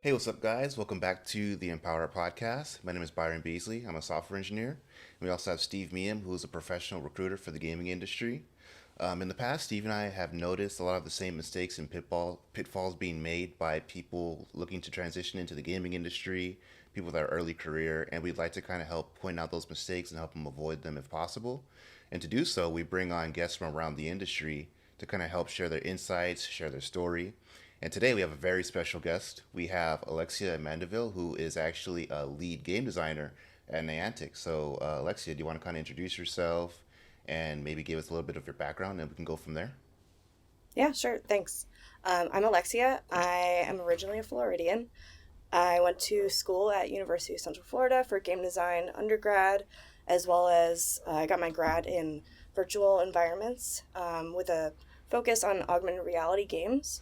Hey, what's up, guys? Welcome back to the EmpowerUp podcast. My name is Byron Beasley. I'm a software engineer. We also have Steve Meehan, who is a professional recruiter for the gaming industry. In the past, Steve and I have noticed a lot of the same mistakes and pitfalls being made by people looking to transition into the gaming industry, people with our early career, and we'd like to kind of help point out those mistakes and help them avoid them if possible. And to do so, we bring on guests from around the industry to kind of help share their insights, share their story. And today we have a very special guest. We have Alexia Mandeville, who is actually a lead game designer at Niantic. So, Alexia, do you want to kind of introduce yourself and maybe give us a little bit of your background and we can go from there? Yeah, sure. Thanks. I'm Alexia. I am originally a Floridian. I went to school at University of Central Florida for game design undergrad, as well as I got my grad in virtual environments with a focus on augmented reality games.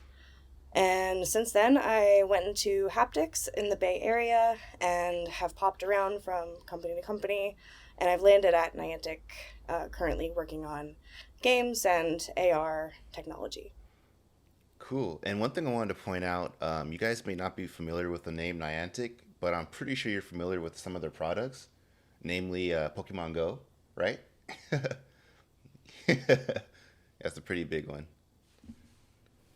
And since then, I went into haptics in the Bay Area and have popped around from company to company. And I've landed at Niantic, currently working on games and AR technology. Cool. And one thing I wanted to point out, you guys may not be familiar with the name Niantic, but I'm pretty sure you're familiar with some of their products, namely Pokemon Go, right? That's a pretty big one.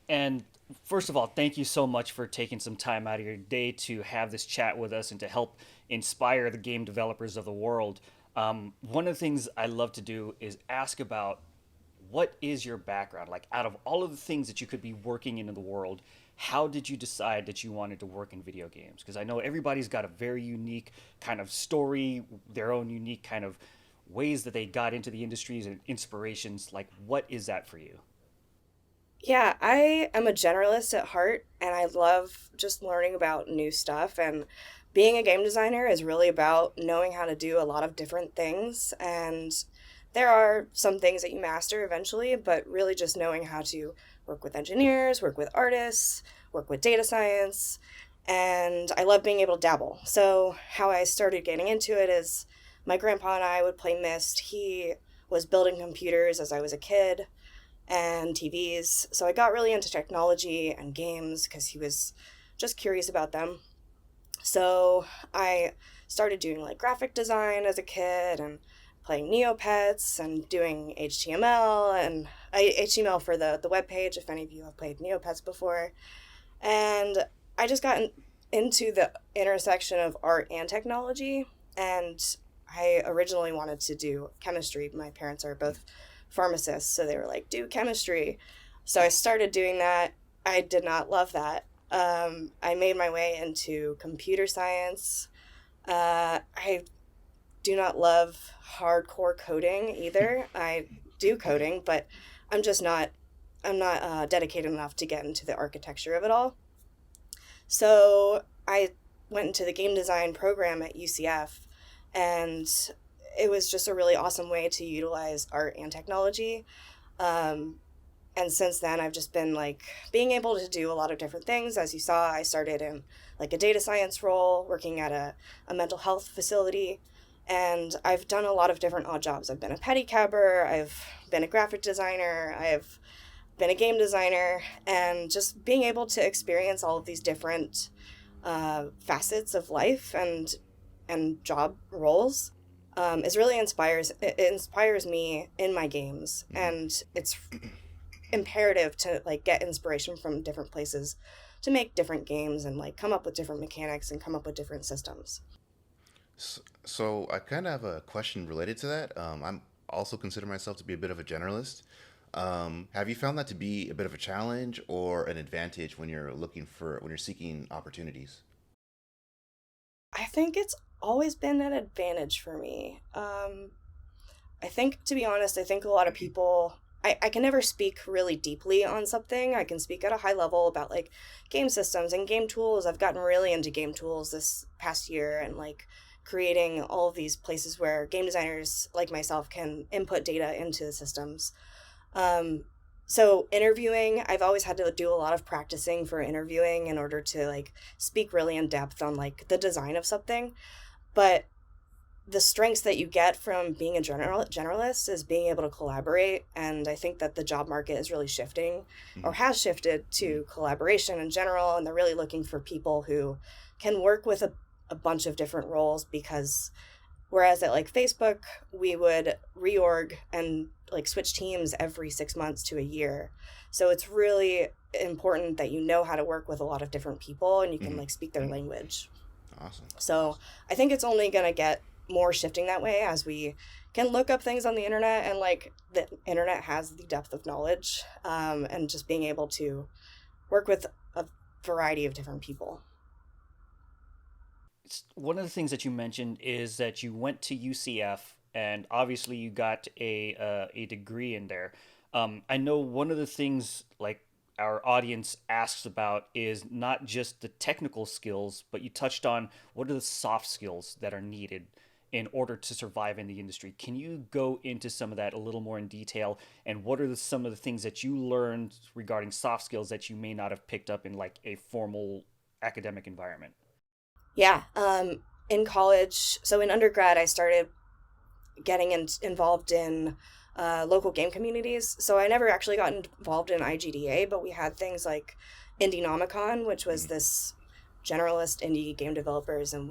And first of all, thank you so much for taking some time out of your day to have this chat with us and to help inspire the game developers of the world. One of the things I love to do is ask about what is your background? Like, out of all of the things that you could be working in the world, how did you decide that you wanted to work in video games? Because I know everybody's got a very unique kind of story, their own unique kind of ways that they got into the industries and inspirations. Like, what is that for you? Yeah, I am a generalist at heart, and I love just learning about new stuff. And being a game designer is really about knowing how to do a lot of different things. And there are some things that you master eventually, but really just knowing how to work with engineers, work with artists, work with data science. And I love being able to dabble. So, how I started getting into it is my grandpa and I would play Myst. He was building computers as I was a kid and TVs. So I got really into technology and games because he was just curious about them. So I started doing like graphic design as a kid and playing Neopets and doing HTML and HTML for the web page, if any of you have played Neopets before. And I just got into the intersection of art and technology. And I originally wanted to do chemistry. My parents are both pharmacists, so they were like, do chemistry. So I started doing that. I did not love that. I made my way into computer science. I do not love hardcore coding either. I do coding, but I'm just not. I'm not dedicated enough to get into the architecture of it all. So I went into the game design program at UCF, and it was just a really awesome way to utilize art and technology. Um, and since then, I've just been like being able to do a lot of different things. As you saw, I started in like a data science role, working at a mental health facility. And I've done a lot of different odd jobs. I've been a pedicabber, I've been a graphic designer, I've been a game designer, and just being able to experience all of these different facets of life and job roles is really it inspires me in my games, Mhm. and it's imperative to like get inspiration from different places to make different games and like come up with different mechanics and come up with different systems. So I kind of have a question related to that. I'm also consider myself to be a bit of a generalist. Have you found that to be a bit of a challenge or an advantage when you're seeking opportunities? I think it's always been an advantage for me. I think, to be honest, I think a lot of people. I can never speak really deeply on something. I can speak at a high level about like game systems and game tools. I've gotten really into game tools this past year and like creating all of these places where game designers like myself can input data into the systems. Um, so interviewing, I've always had to do a lot of practicing for interviewing in order to like speak really in depth on like the design of something. But the strengths that you get from being a generalist is being able to collaborate. And I think that the job market is really shifting, or has shifted, to collaboration in general. And they're really looking for people who can work with a bunch of different roles, because whereas at like Facebook, we would reorg and like switch teams every 6 months to a year. So it's really important that you know how to work with a lot of different people and you can like speak their language. Awesome. So I think it's only going to get more shifting that way as we can look up things on the internet, and like the internet has the depth of knowledge, and just being able to work with a variety of different people. One of the things that you mentioned is that you went to UCF, and obviously you got a degree in there. I know one of the things like our audience asks about is not just the technical skills, but you touched on what are the soft skills that are needed in order to survive in the industry. Can you go into some of that a little more in detail, and what are some of the things that you learned regarding soft skills that you may not have picked up in like a formal academic environment? Yeah. In college, so in undergrad, I started getting involved in local game communities. So I never actually got involved in IGDA, but we had things like Indienomicon, which was this generalist indie game developers, and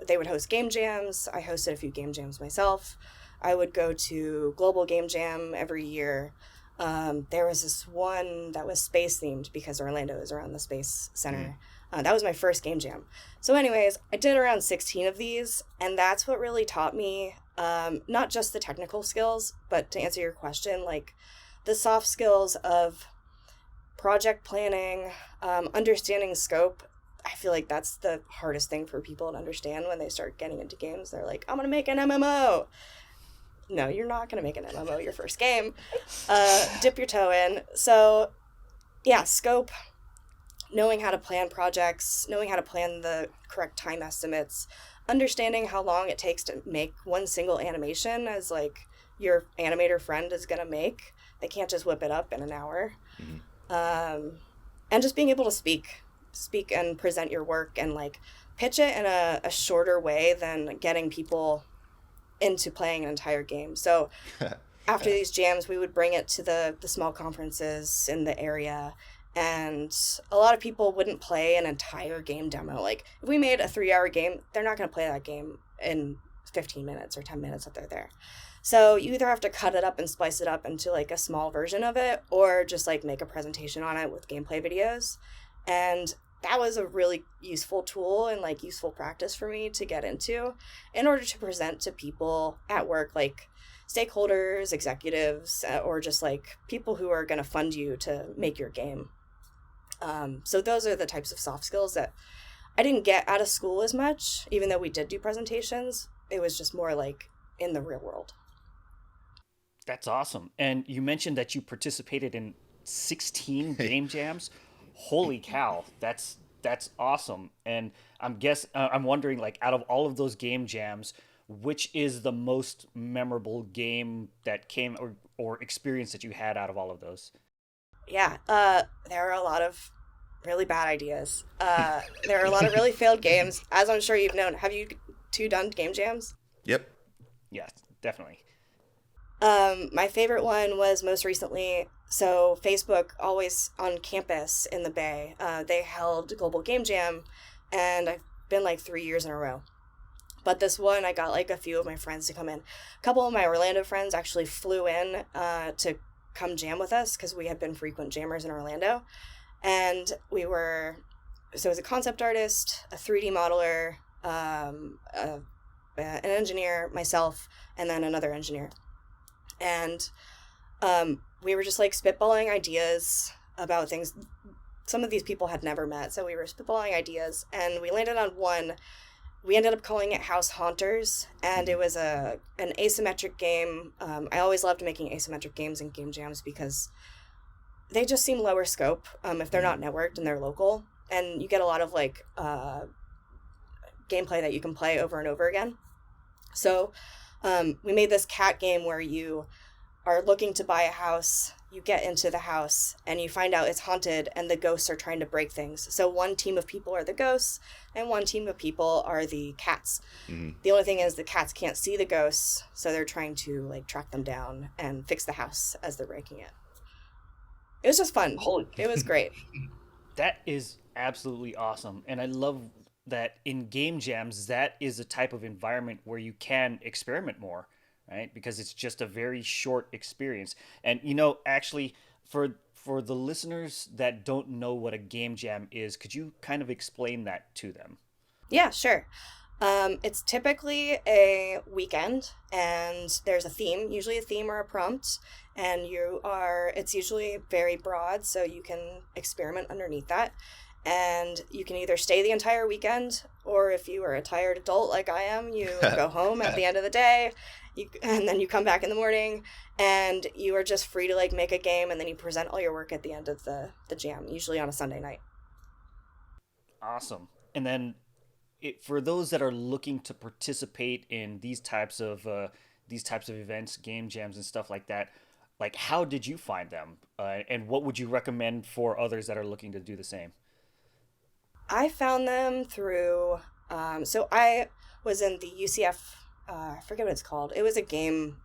they would host game jams. I hosted a few game jams myself. I would go to Global Game Jam every year. There was this one that was space themed because Orlando is around the Space Center. That was my first game jam. So anyways, I did around 16 of these, and that's what really taught me not just the technical skills, but to answer your question, like the soft skills of project planning, understanding scope. I feel like that's the hardest thing for people to understand when they start getting into games. They're like, I'm going to make an MMO. No, you're not going to make an MMO your first game. Dip your toe in. So yeah, scope, knowing how to plan projects, knowing how to plan the correct time estimates, understanding how long it takes to make one single animation as like your animator friend is going to make. They can't just whip it up in an hour. And just being able to speak and present your work and like pitch it in a shorter way than getting people into playing an entire game. So after these jams, we would bring it to the small conferences in the area, and a lot of people wouldn't play an entire game demo. Like if we made a 3-hour game, they're not going to play that game in 15 minutes or 10 minutes if they're there. So you either have to cut it up and splice it up into like a small version of it, or just like make a presentation on it with gameplay videos. And that was a really useful tool and like useful practice for me to get into in order to present to people at work, like stakeholders, executives, or just like people who are going to fund you to make your game. So those are the types of soft skills that I didn't get out of school as much, even though we did do presentations. It was just more like in the real world. That's awesome. And you mentioned that you participated in 16 game jams. Holy cow, that's awesome. And I'm wondering, like, out of all of those game jams, which is the most memorable game that came or experience that you had out of all of those? Yeah, there are a lot of really bad ideas. There are a lot of really failed games, as I'm sure you've known. Have you two done game jams? Yep. Yeah, definitely. My favorite one was most recently, so Facebook always on campus in the Bay, they held Global Game Jam, and I've been like 3 years in a row. But this one, I got like a few of my friends to come in. A couple of my Orlando friends actually flew in to come jam with us because we had been frequent jammers in Orlando. And so it was a concept artist, a 3D modeler, an engineer, myself, and then another engineer. And we were just like spitballing ideas about things some of these people had never met. So we were spitballing ideas, and we landed on one. We ended up calling it House Haunters, and it was an asymmetric game. I always loved making asymmetric games and game jams because they just seem lower scope if they're not networked and they're local, and you get a lot of like gameplay that you can play over and over again. So we made this cat game where you are looking to buy a house you get into the house and you find out it's haunted and the ghosts are trying to break things. So one team of people are the ghosts and one team of people are the cats. The only thing is the cats can't see the ghosts, so they're trying to like track them down and fix the house as they're breaking it. It was just fun. Holy, It was great. That is absolutely awesome. And I love that in game jams, that is a type of environment where you can experiment more, right? Because it's just a very short experience. And actually, for the listeners that don't know what a game jam is, could you kind of explain that to them? Yeah, sure. It's typically a weekend and there's a theme, usually a theme or a prompt, and it's usually very broad, so you can experiment underneath that. And you can either stay the entire weekend, or if you are a tired adult like I am, you go home at the end of the day, and then you come back in the morning, and you are just free to like make a game, and then you present all your work at the end of the jam, usually on a Sunday night. Awesome. And then for those that are looking to participate in these types of events, game jams and stuff like that, like how did you find them, and what would you recommend for others that are looking to do the same? I found them through, so I was in the UCF, I forget what it's called. It was a game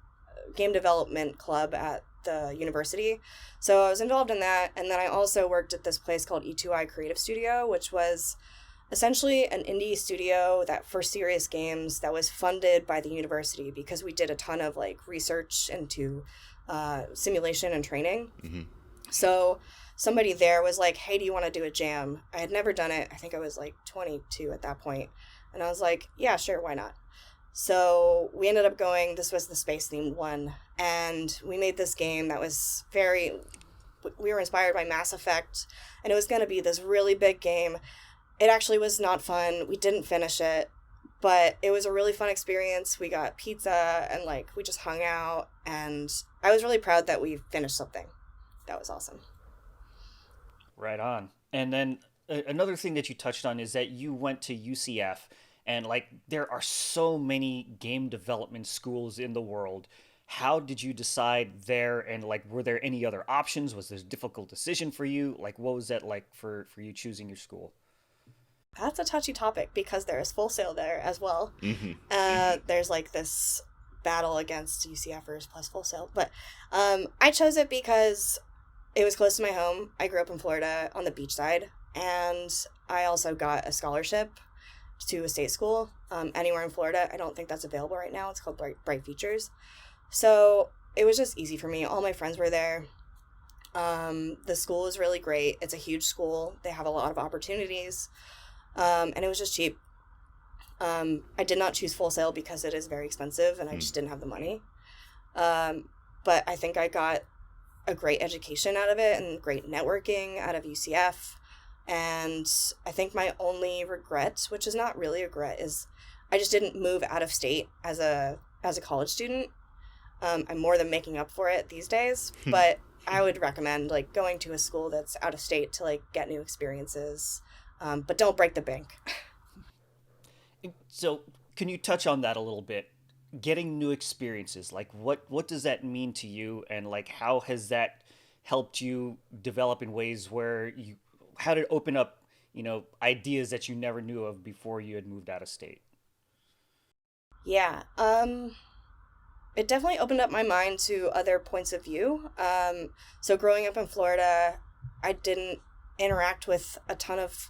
development club at the university. So I was involved in that. And then I also worked at this place called E2I Creative Studio, which was essentially an indie studio that for serious games that was funded by the university because we did a ton of like research into simulation and training. So somebody there was like, hey, do you want to do a jam? I had never done it. I think I was like 22 at that point. And I was like, yeah, sure, why not? So we ended up going, this was the space themed one. And we made this game that was we were inspired by Mass Effect. And it was going to be this really big game. It actually was not fun. We didn't finish it. But it was a really fun experience. We got pizza and like we just hung out. And I was really proud that we finished something. That was awesome. Right on. And then another thing that you touched on is that you went to UCF, and like there are so many game development schools in the world. How did you decide there, and like were there any other options? Was this a difficult decision for you? Like what was that like for you choosing your school? That's a touchy topic because there is Full Sail there as well. There's like this battle against UCFers plus Full Sail. But I chose it because it was close to my home. I grew up in Florida on the beach side, and I also got a scholarship to a state school anywhere in Florida. I don't think that's available right now. It's called Bright Futures. So it was just easy for me. All my friends were there. The school is really great. It's a huge school. They have a lot of opportunities. And it was just cheap. I did not choose Full Sail because it is very expensive and I just didn't have the money. But I think I got a great education out of it and great networking out of UCF. And I think my only regret, which is not really a regret, is I just didn't move out of state as a college student. I'm more than making up for it these days, but I would recommend like going to a school that's out of state to like get new experiences. But don't break the bank. So can you touch on that a little bit? Getting new experiences, like what does that mean to you, and like how has that helped you develop in ways where how did it open up ideas that you never knew of before you had moved out of state? Yeah, it definitely opened up my mind to other points of view. So growing up in Florida, I didn't interact with a ton of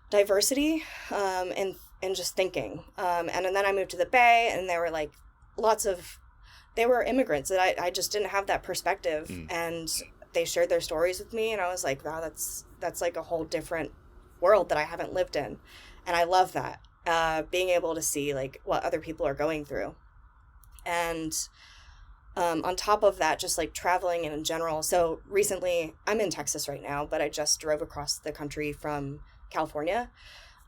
diversity and just thinking. And then I moved to the Bay, and there were like they were immigrants that I just didn't have that perspective. And they shared their stories with me, and I was like, wow, that's like a whole different world that I haven't lived in. And I love that, being able to see like what other people are going through. And on top of that, just like traveling in general. So recently, I'm in Texas right now, but I just drove across the country from California.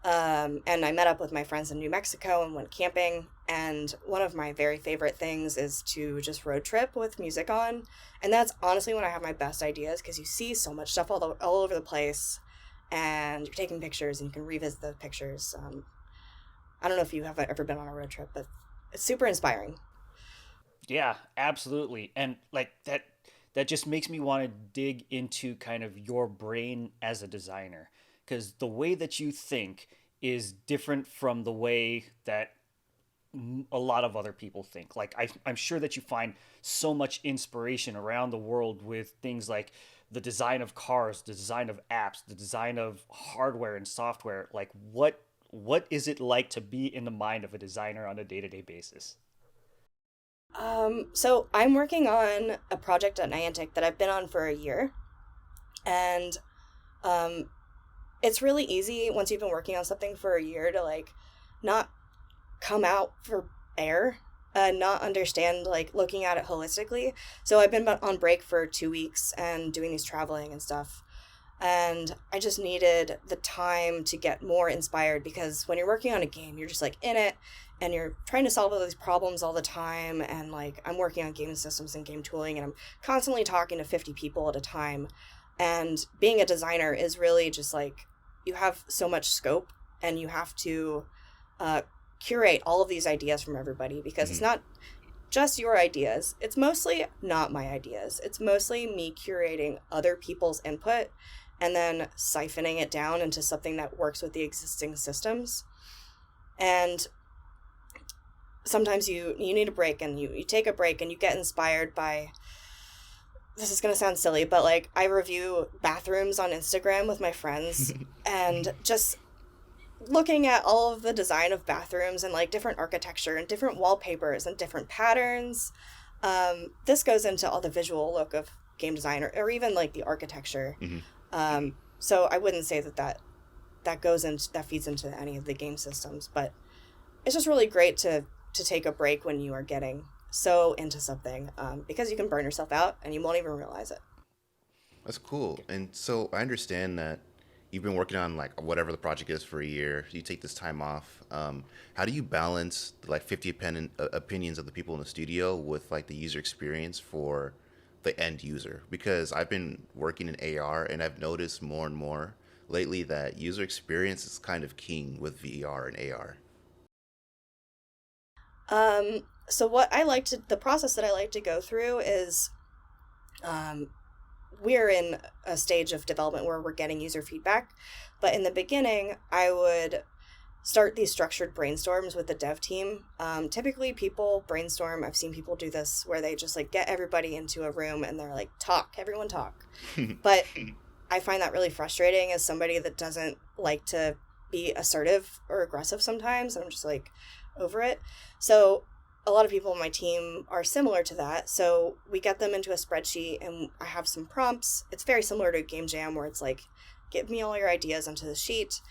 And I met up with my friends in New Mexico and went camping. And one of my very favorite things is to just road trip with music on. And that's honestly when I have my best ideas, because you see so much stuff all over the place, and you're taking pictures and you can revisit the pictures. I don't know if you have ever been on a road trip, but it's super inspiring. Yeah, absolutely. And like that just makes me want to dig into kind of your brain as a designer, because the way that you think is different from the way that a lot of other people think. Like I'm sure that you find so much inspiration around the world with things like the design of cars, the design of apps, the design of hardware and software. Like what is it like to be in the mind of a designer on a day-to-day basis? So I'm working on a project at Niantic that I've been on for a year, and um, it's really easy once you've been working on something for a year to like not come out for air and not understand like looking at it holistically. So I've been on break for 2 weeks and doing these traveling and stuff. And I just needed the time to get more inspired because when you're working on a game, you're just like in it and you're trying to solve all these problems all the time. And like I'm working on game systems and game tooling and I'm constantly talking to 50 people at a time. And being a designer is really just like you have so much scope and you have to uh, curate all of these ideas from everybody because it's Hmm. not just your ideas. It's mostly not my ideas. It's mostly me curating other people's input and then siphoning it down into something that works with the existing systems. And sometimes you need a break and you take a break and you get inspired by this is going to sound silly, but like I review bathrooms on Instagram with my friends and just looking at all of the design of bathrooms and like different architecture and different wallpapers and different patterns. This goes into all the visual look of game design or even like the architecture. Hmm. So I wouldn't say that goes into that feeds into any of the game systems, but it's just really great to take a break when you are getting so into something because you can burn yourself out and you won't even realize it. That's cool. And so I understand that you've been working on like whatever the project is for a year. You take this time off. How do you balance the, like 50 opinions of the people in the studio with like the user experience for the end user? Because I've been working in AR and I've noticed more and more lately that user experience is kind of king with VR and AR. So what I like to the process that I like to go through is um, we're in a stage of development where we're getting user feedback. But in the beginning, I would start these structured brainstorms with the dev team. Typically, people brainstorm. I've seen people do this where they just like get everybody into a room and they're like, talk, everyone talk. But I find that really frustrating as somebody that doesn't like to be assertive or aggressive sometimes. I'm just like over it. So a lot of people on my team are similar to that. So we get them into a spreadsheet and I have some prompts. It's very similar to Game Jam where it's like, give me all your ideas onto the sheet.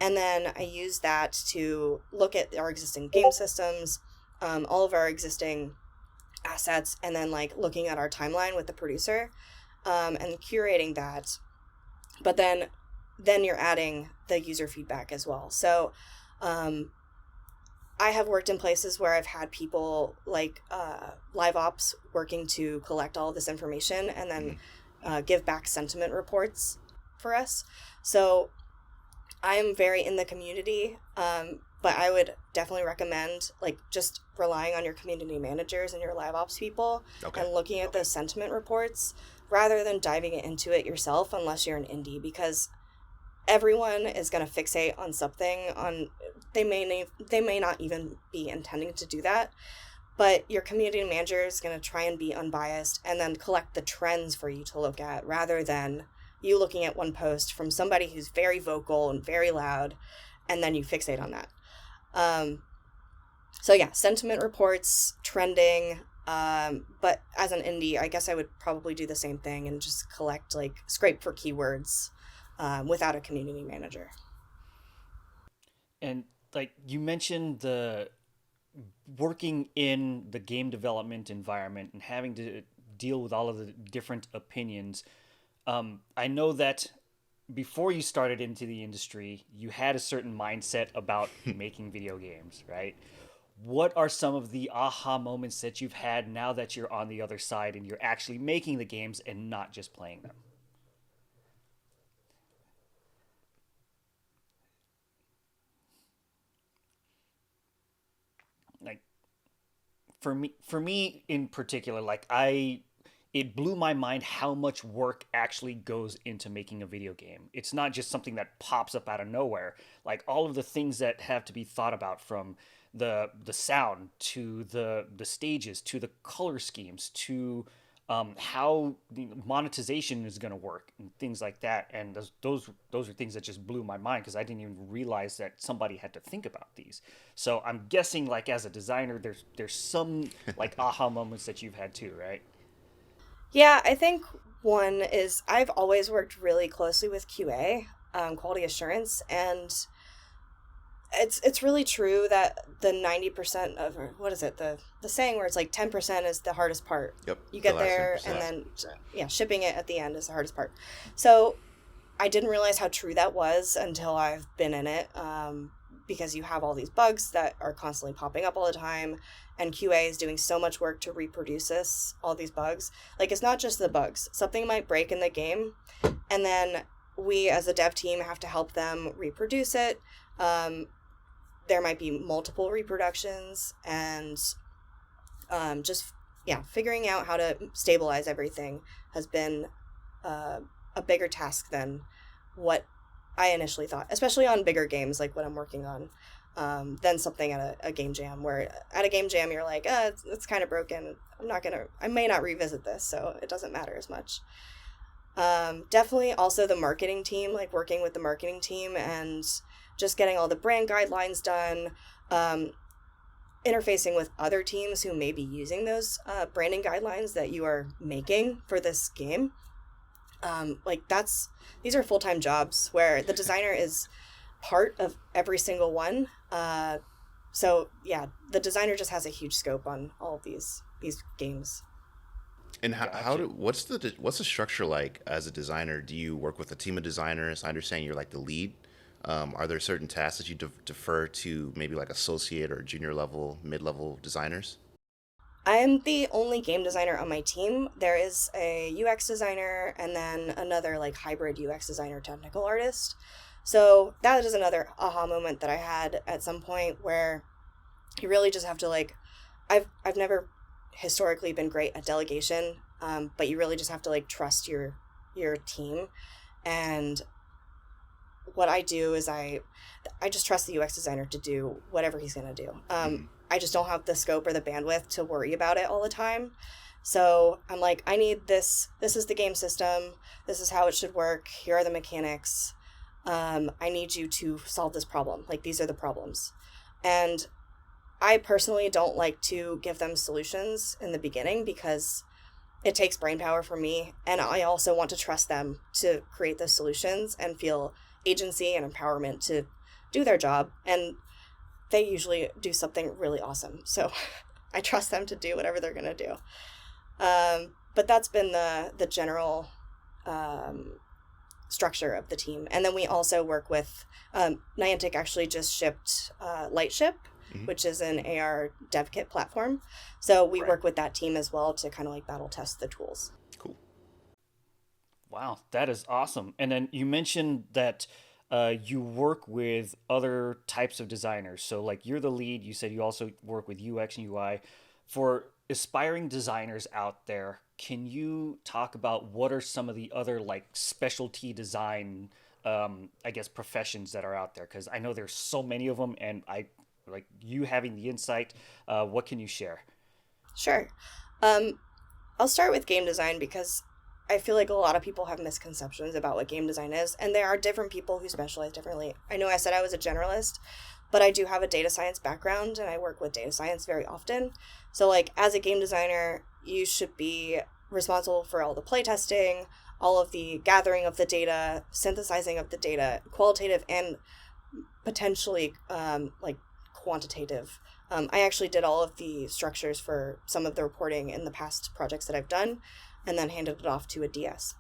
And then I use that to look at our existing game systems, all of our existing assets, and then like looking at our timeline with the producer and curating that. But then you're adding the user feedback as well. So um, I have worked in places where I've had people like live ops working to collect all of this information and then Mhm. give back sentiment reports for us. So I'm very in the community, but I would definitely recommend like just relying on your community managers and your live ops people Okay. and looking at those sentiment reports rather than diving into it yourself unless you're an indie because everyone is going to fixate on something on they may not even be intending to do that, but your community manager is going to try and be unbiased and then collect the trends for you to look at rather than you looking at one post from somebody who's very vocal and very loud and then you fixate on that. um, so yeah, sentiment reports, trending, but as an indie I guess I would probably do the same thing and just collect like scrape for keywords without a community manager. And like you mentioned, the working in the game development environment and having to deal with all of the different opinions. I know that before you started into the industry, you had a certain mindset about making video games, right? What are some of the aha moments that you've had now that you're on the other side and you're actually making the games and not just playing them? Like for me in particular, like I it blew my mind how much work actually goes into making a video game. It's not just something that pops up out of nowhere. Like all of the things that have to be thought about, from the sound to the stages to the color schemes to how the monetization is going to work and things like that. And those are things that just blew my mind, because I didn't even realize that somebody had to think about these. So I'm guessing, like, as a designer, there's some like aha moments that you've had too, right? Yeah, I think one is I've always worked really closely with QA, quality assurance, and it's really true that the 90% of, or what is it, the saying where it's like 10% is the hardest part. Yep. You The get last there 10%. and then yeah, shipping it at the end is the hardest part. So I didn't realize how true that was until I've been in it, because you have all these bugs that are constantly popping up all the time, and QA is doing so much work to reproduce all these bugs. Like, it's not just the bugs. Something might break in the game, and then we as a dev team have to help them reproduce it. There might be multiple reproductions, and just, yeah, figuring out how to stabilize everything has been a bigger task than what I initially thought, especially on bigger games like what I'm working on, than something at a game jam, where at a game jam you're like, it's kind of broken. I may not revisit this, so it doesn't matter as much. Definitely also the marketing team, like working with the marketing team and just getting all the brand guidelines done, interfacing with other teams who may be using those branding guidelines that you are making for this game. These are full-time jobs where the designer is part of every single one. So yeah, the designer just has a huge scope on all of these games. And Gotcha. what's the structure like as a designer? Do you work with a team of designers? I understand you're like the lead. Are there certain tasks that you defer to maybe like associate or junior level, mid level designers? I am the only game designer on my team. There is a UX designer and then another like hybrid UX designer technical artist. So that is another aha moment that I had at some point, where you really just have to like, I've never historically been great at delegation, but you really just have to like trust your team. And what I do is I just trust the UX designer to do whatever he's going to do. I just don't have the scope or the bandwidth to worry about it all the time. So I'm like, I need this. This is the game system. This is how it should work. Here are the mechanics. I need you to solve this problem. Like, these are the problems. And I personally don't like to give them solutions in the beginning, because it takes brain power for me. And I also want to trust them to create those solutions and feel agency and empowerment to do their job. And they usually do something really awesome. So I trust them to do whatever they're going to do. But that's been the general structure of the team. And then we also work with Niantic actually just shipped Lightship, which is an AR dev kit platform. So we Right. work with that team as well to kind of like battle test the tools. Cool. Wow, that is awesome. And then you mentioned that you work with other types of designers. So, like, you're the lead. You said you also work with UX and UI. For aspiring designers out there, can you talk about what are some of the other like specialty design, I guess, professions that are out there? Because I know there's so many of them, and I like you having the insight. What can you share? Sure. I'll start with game design, because I feel like a lot of people have misconceptions about what game design is, and there are different people who specialize differently. I know I said I was a generalist, but I do have a data science background, and I work with data science very often. So, like, as a game designer, you should be responsible for all the playtesting, all of the gathering of the data, synthesizing of the data, qualitative and potentially like quantitative. I actually did all of the structures for some of the reporting in the past projects that I've done, and then handed it off to a DS.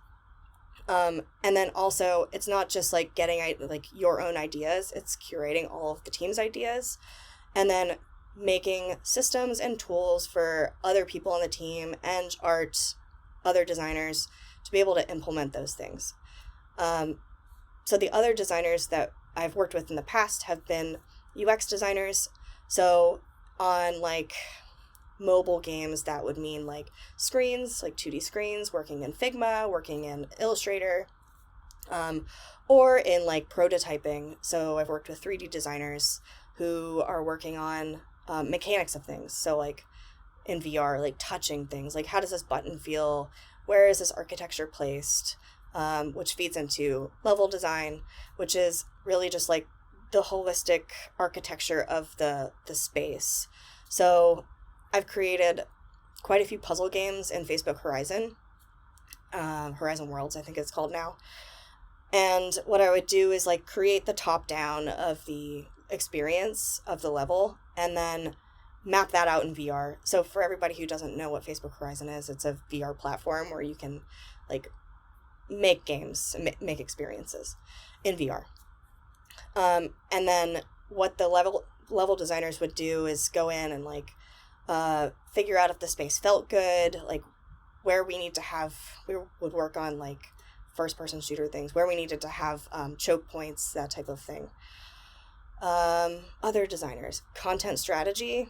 And then also, it's not just like getting like your own ideas; it's curating all of the team's ideas, and then making systems and tools for other people on the team and other designers to be able to implement those things. So the other designers that I've worked with in the past have been UX designers. So on like mobile games, that would mean like screens, like 2D screens, working in Figma, working in Illustrator, um, or in like prototyping. So I've worked with 3D designers who are working on mechanics of things. So like in VR, like touching things, like how does this button feel? Where is this architecture placed? Which feeds into level design, which is really just like the holistic architecture of the space. So I've created quite a few puzzle games in Facebook Horizon, Horizon Worlds, I think it's called now. And what I would do is like create the top down of the experience of the level and then map that out in VR. So for everybody who doesn't know what Facebook Horizon is, it's a VR platform where you can like make games, make experiences in VR. And then what the level designers would do is go in and like figure out if the space felt good, like where we would work on like first person shooter things, where we needed to have choke points, that type of thing. Other designers, content strategy.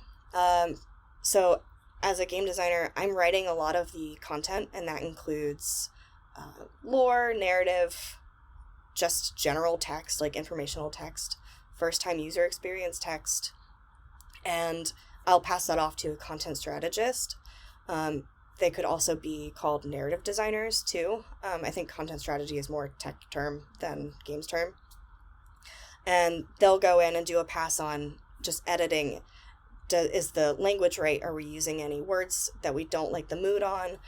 So as a game designer, I'm writing a lot of the content, and that includes lore, narrative, just general text, like informational text, first time user experience text, and I'll pass that off to a content strategist. They could also be called narrative designers too. I think content strategy is more tech term than games term. And they'll go in and do a pass on just editing. Is the language right? Are we using any words that we don't like the mood on?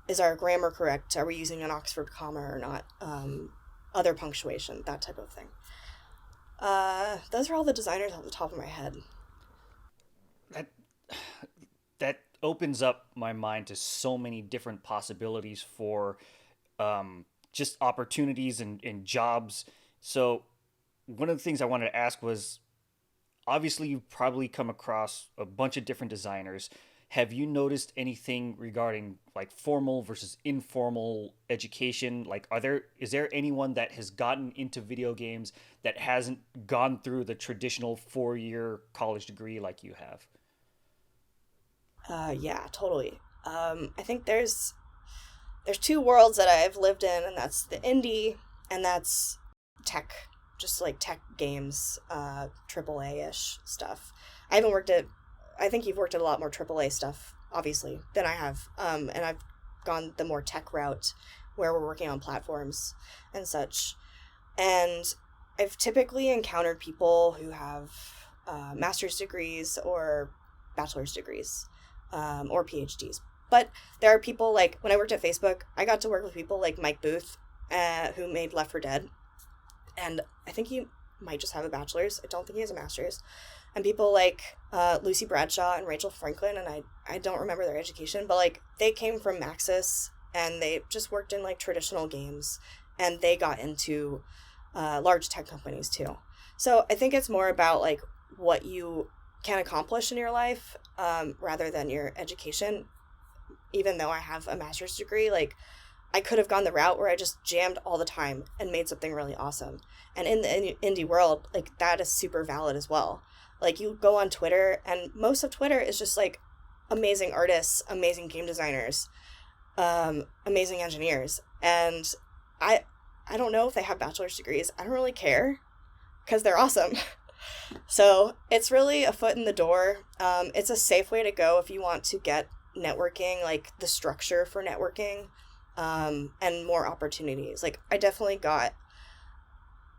Is our grammar correct? Are we using an Oxford comma or not? Other punctuation, that type of thing. Those are all the designers off the top of my head. That that opens up my mind to so many different possibilities for just opportunities and jobs. So one of the things I wanted to ask was, obviously you've probably come across a bunch of different designers. Have you noticed anything regarding like formal versus informal education? Like, is there anyone that has gotten into video games that hasn't gone through the traditional 4-year college degree like you have? Yeah, totally. I think there's two worlds that I've lived in, and that's the indie and that's tech, just like tech games, AAA-ish stuff. I think you've worked at a lot more AAA stuff, obviously, than I have. And I've gone the more tech route where we're working on platforms and such. And I've typically encountered people who have master's degrees or bachelor's degrees, or PhDs. But there are people like, when I worked at Facebook, I got to work with people like Mike Booth, who made Left 4 Dead. And I think he might just have a bachelor's. I don't think he has a master's. And people like Lucy Bradshaw and Rachel Franklin, and I don't remember their education, but like they came from Maxis and they just worked in like traditional games, and they got into large tech companies too. So I think it's more about like what you can accomplish in your life, rather than your education. Even though I have a master's degree, like I could have gone the route where I just jammed all the time and made something really awesome. And in the indie world, like that is super valid as well. Like you go on Twitter, and most of Twitter is just like amazing artists, amazing game designers, amazing engineers. And I don't know if they have bachelor's degrees. I don't really care because they're awesome. So it's really a foot in the door. It's a safe way to go if you want to get networking, like the structure for networking, and more opportunities. Like I definitely got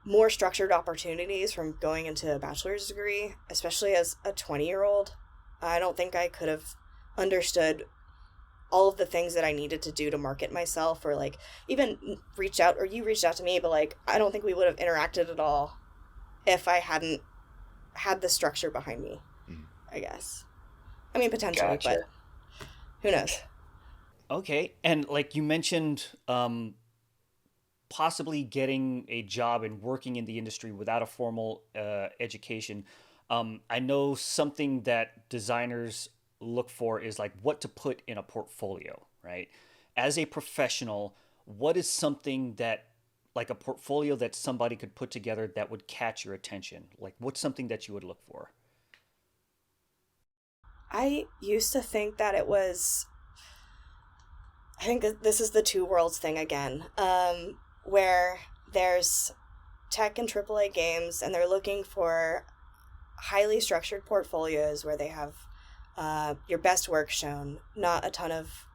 more structured opportunities from going into a bachelor's degree, especially as a 20-year-old. I don't think I could have understood all of the things that I needed to do to market myself, or like even reach out, or you reached out to me, but like I don't think we would have interacted at all if I hadn't had the structure behind me, I guess. I mean, potentially, Gotcha. but who knows? Okay, and like you mentioned, possibly getting a job and working in the industry without a formal education. I know something that designers look for is like what to put in a portfolio, right? As a professional, what is something that, like a portfolio that somebody could put together that would catch your attention? Like, what's something that you would look for? I used to think that it was, I think this is the two worlds thing again, where there's tech and AAA games, and they're looking for highly structured portfolios where they have your best work shown, not a ton of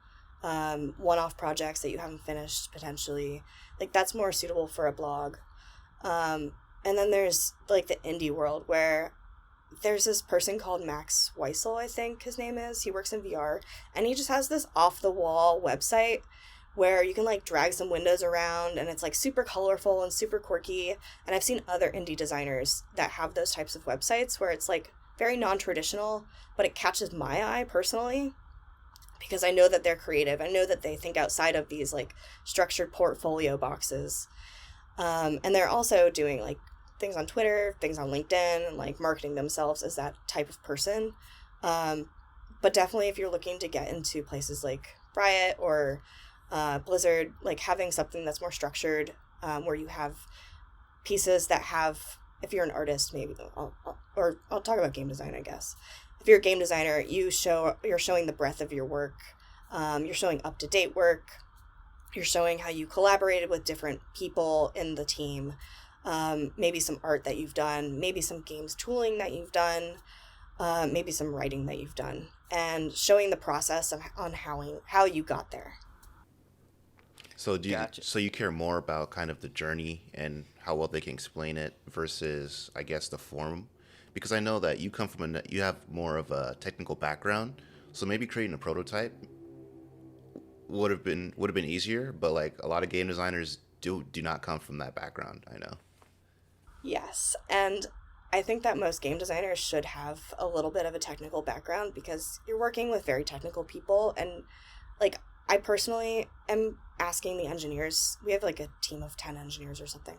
one-off projects that you haven't finished potentially. Like, that's more suitable for a blog. And then there's like the indie world where there's this person called Max Weissel, I think his name is. He works in VR, and he just has this off-the-wall website where you can like drag some windows around, and it's like super colorful and super quirky. And I've seen other indie designers that have those types of websites where it's like very non-traditional, but it catches my eye personally because I know that they're creative. I know that they think outside of these like structured portfolio boxes. And they're also doing like things on Twitter, things on LinkedIn, and like marketing themselves as that type of person. But definitely if you're looking to get into places like Riot or Blizzard, like having something that's more structured, where you have pieces that have, if you're an artist, maybe, I'll talk about game design, I guess. If you're a game designer, you're showing the breadth of your work. You're showing up-to-date work. You're showing how you collaborated with different people in the team. Maybe some art that you've done, maybe some games tooling that you've done, maybe some writing that you've done, and showing the process on how you got there. So Gotcha. so you care more about kind of the journey and how well they can explain it versus, I guess, the form? Because I know that you come from you have more of a technical background, so maybe creating a prototype would have been easier, but like a lot of game designers do not come from that background, I know. Yes, and I think that most game designers should have a little bit of a technical background because you're working with very technical people. And like, I personally am asking the engineers, we have like a team of 10 engineers or something,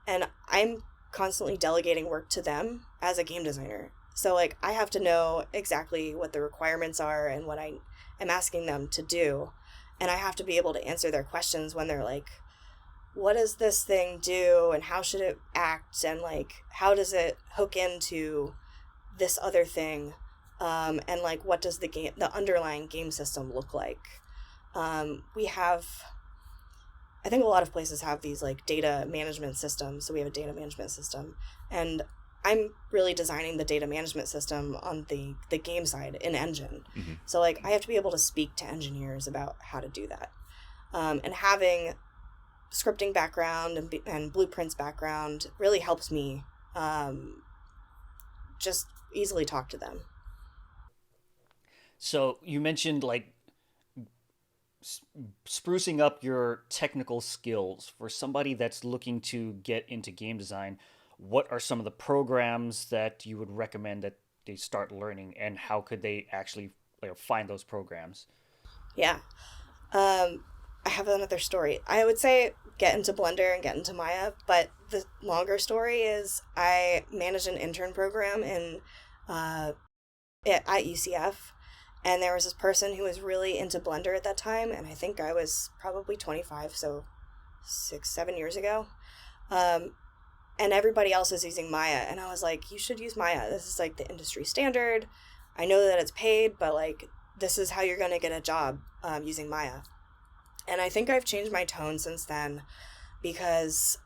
and I'm constantly delegating work to them as a game designer. So like, I have to know exactly what the requirements are and what I am asking them to do, and I have to be able to answer their questions when they're like, what does this thing do and how should it act, and like how does it hook into this other thing, and like what does the underlying game system look like. We have, I think a lot of places have these like data management systems. So we have a data management system, and I'm really designing the data management system on the game side in Engine. Mm-hmm. So like I have to be able to speak to engineers about how to do that, and having scripting background and blueprints background really helps me just easily talk to them. So you mentioned like sprucing up your technical skills for somebody that's looking to get into game design. What are some of the programs that you would recommend that they start learning, and how could they actually find those programs? Yeah. I have another story. I would say get into Blender and get into Maya, but the longer story is I managed an intern program at UCF, and there was this person who was really into Blender at that time, and I think I was probably 25, so 6-7 years ago. And everybody else is using Maya, and I was like, you should use Maya. This is like the industry standard. I know that it's paid, but like this is how you're going to get a job using Maya. And I think I've changed my tone since then, because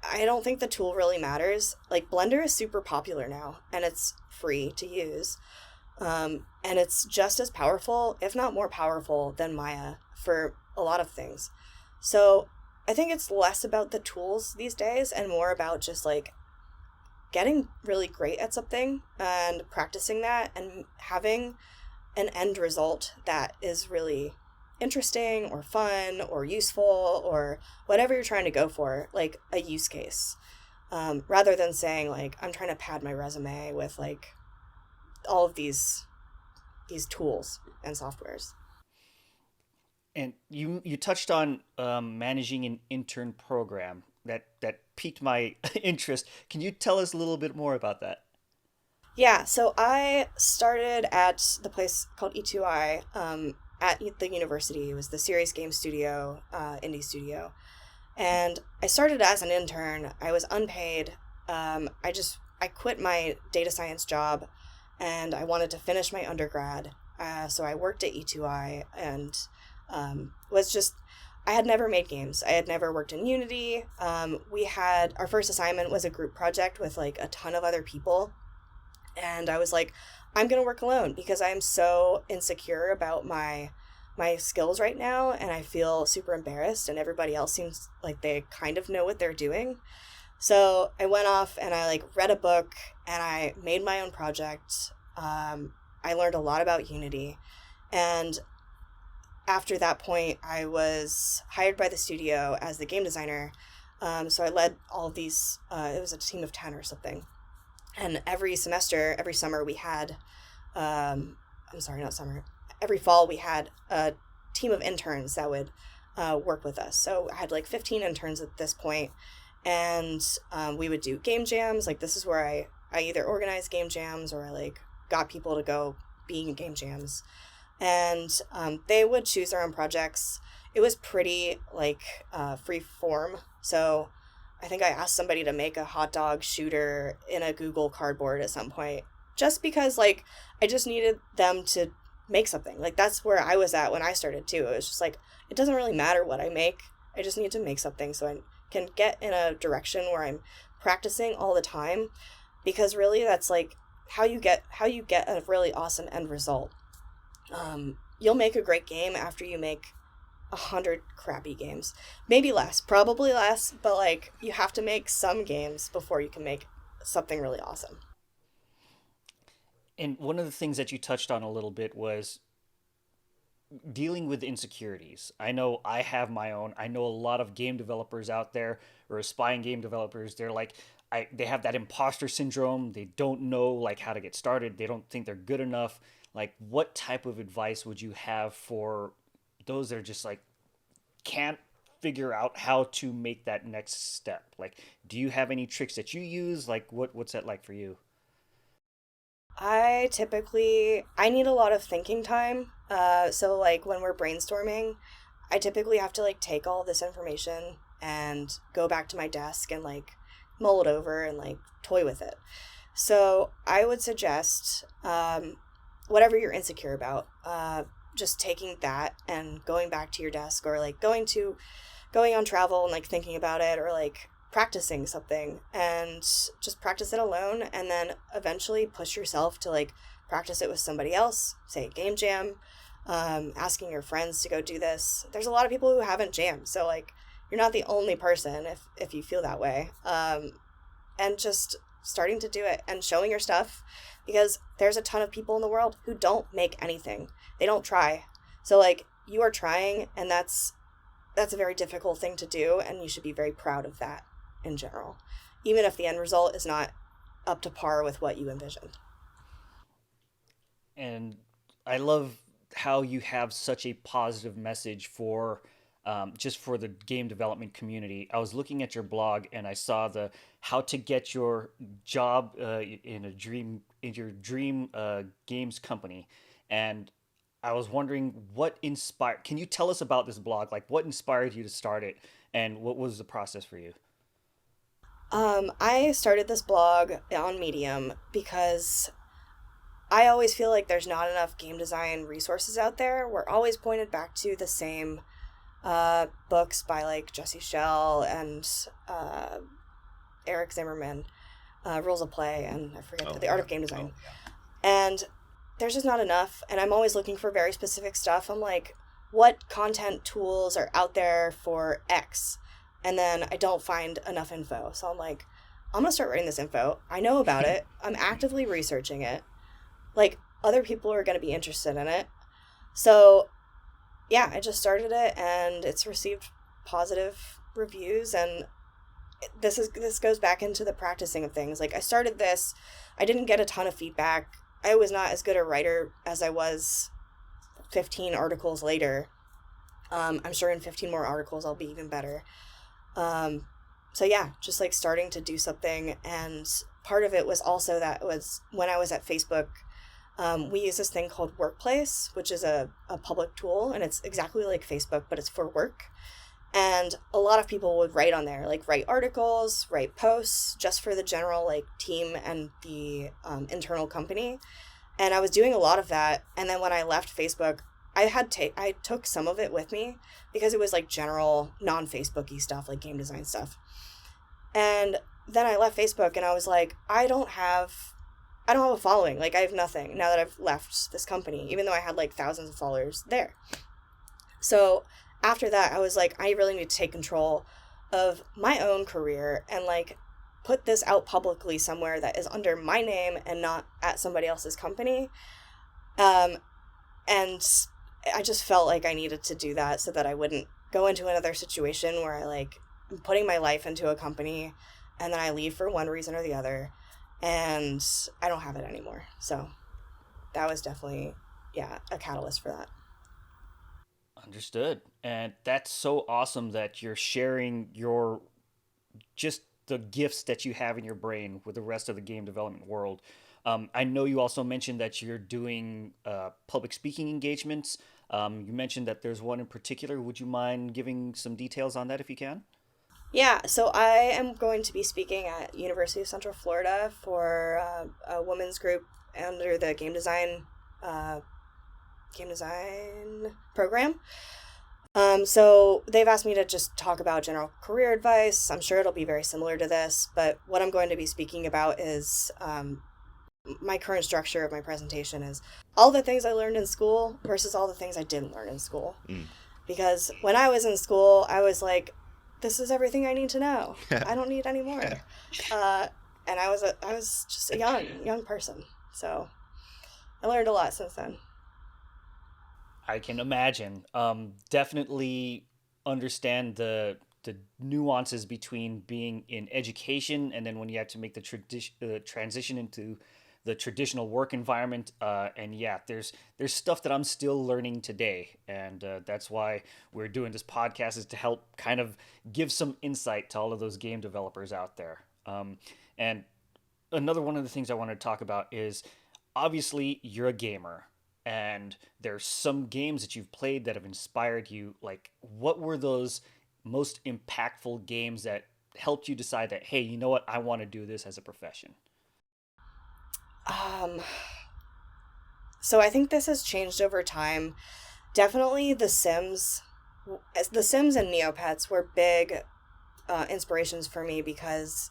I don't think the tool really matters. Like, Blender is super popular now, and it's free to use. And it's just as powerful, if not more powerful, than Maya for a lot of things. So I think it's less about the tools these days and more about just like getting really great at something and practicing that and having an end result that is really interesting or fun or useful or whatever you're trying to go for, like a use case, rather than saying like, I'm trying to pad my resume with like all of these tools and softwares. And you touched on managing an intern program that piqued my interest. Can you tell us a little bit more about that? Yeah, so I started at the place called E2I at the university. It was the Serious Game Studio, indie studio. And I started as an intern. I was unpaid. I quit my data science job and I wanted to finish my undergrad. So I worked at E2I and was just, I had never made games. I had never worked in Unity. We had, our first assignment was a group project with like a ton of other people. And I was like, I'm going to work alone because I'm so insecure about my skills right now, and I feel super embarrassed, and everybody else seems like they kind of know what they're doing. So I went off and I like read a book and I made my own project. I learned a lot about Unity, and after that point, I was hired by the studio as the game designer. So I led all of these. It was a team of 10 or something. And every summer, we had, not summer, every fall we had a team of interns that would work with us. So I had like 15 interns at this point, and we would do game jams. Like this is where I either organized game jams or I like got people to go being in game jams. And they would choose their own projects. It was pretty like free form. So I think I asked somebody to make a hot dog shooter in a Google Cardboard at some point, just because like I just needed them to make something. Like that's where I was at when I started too. It was just like, it doesn't really matter what I make. I just need to make something so I can get in a direction where I'm practicing all the time, because really that's like how you get a really awesome end result. You'll make a great game after you make 100 crappy games, maybe less, probably less, but like you have to make some games before you can make something really awesome. And one of the things that you touched on a little bit was dealing with insecurities. I know I have my own. I know a lot of game developers out there, or aspiring game developers. They're like, they have that imposter syndrome. They don't know like how to get started. They don't think they're good enough. Like, what type of advice would you have for those that are just like can't figure out how to make that next step? Like, do you have any tricks that you use? Like, what's that like for you? I need a lot of thinking time. So like when we're brainstorming, I typically have to like take all this information and go back to my desk and like mull it over and like toy with it. So I would suggest, whatever you're insecure about, just taking that and going back to your desk, or like going on travel and like thinking about it, or like practicing something and just practice it alone, and then eventually push yourself to like practice it with somebody else, say a game jam, asking your friends to go do this. There's a lot of people who haven't jammed, so like you're not the only person if you feel that way. And just starting to do it and showing your stuff, because there's a ton of people in the world who don't make anything. They don't try. So like you are trying, and that's a very difficult thing to do, and you should be very proud of that in general, even if the end result is not up to par with what you envisioned. And I love how you have such a positive message for just for the game development community. I was looking at your blog and I saw the how to get your job in your dream games company, and I was wondering what inspired. Can you tell us about this blog? Like, what inspired you to start it, and what was the process for you? I started this blog on Medium because I always feel like there's not enough game design resources out there. We're always pointed back to the same books by like Jesse Schell and Eric Zimmerman, Rules of Play, and I forget The Art of Game Design. And there's just not enough, and I'm always looking for very specific stuff. I'm like, what content tools are out there for X? And then I don't find enough info. So I'm like, I'm going to start writing this info. I know about it. I'm actively researching it. Like, other people are going to be interested in it. So yeah, I just started it, and it's received positive reviews, and this goes back into the practicing of things. Like, I started this, I didn't get a ton of feedback. I was not as good a writer as I was 15 articles later. I'm sure in 15 more articles I'll be even better. So yeah, just like starting to do something. And part of it was also that was when I was at Facebook, we use this thing called Workplace, which is a public tool, and it's exactly like Facebook, but it's for work. And a lot of people would write on there, like write articles, write posts just for the general like team and the internal company. And I was doing a lot of that. And then when I left Facebook, I took some of it with me because it was like general non-Facebooky stuff, like game design stuff. And then I left Facebook and I was like, I don't have a following. Like I have nothing now that I've left this company, even though I had like thousands of followers there. So after that, I was like, I really need to take control of my own career and like put this out publicly somewhere that is under my name and not at somebody else's company. Um, and I just felt like I needed to do that so that I wouldn't go into another situation where I like am putting my life into a company and then I leave for one reason or the other and I don't have it anymore. So that was definitely, yeah, a catalyst for that. Understood. And that's so awesome that you're sharing your just the gifts that you have in your brain with the rest of the game development world. I know you also mentioned that you're doing public speaking engagements. You mentioned that there's one in particular. Would you mind giving some details on that if you can? Yeah, so I am going to be speaking at University of Central Florida for a women's group under the uh, game design program. So they've asked me to just talk about general career advice. I'm sure it'll be very similar to this, but what I'm going to be speaking about is my current structure of my presentation is all the things I learned in school versus all the things I didn't learn in school. Mm. Because when I was in school, I was like, this is everything I need to know. I don't need any more. Uh, and I was just a young person. So I learned a lot since then. I can imagine. Definitely understand the nuances between being in education and then when you have to make the transition into the traditional work environment. And yeah, there's stuff that I'm still learning today, and that's why we're doing this podcast is to help kind of give some insight to all of those game developers out there. And another one of the things I want to talk about is obviously you're a gamer and there's some games that you've played that have inspired you. Like, what were those most impactful games that helped you decide that, hey, you know what, I want to do this as a profession? Um, so I think this has changed over time. Definitely The Sims and Neopets were big inspirations for me because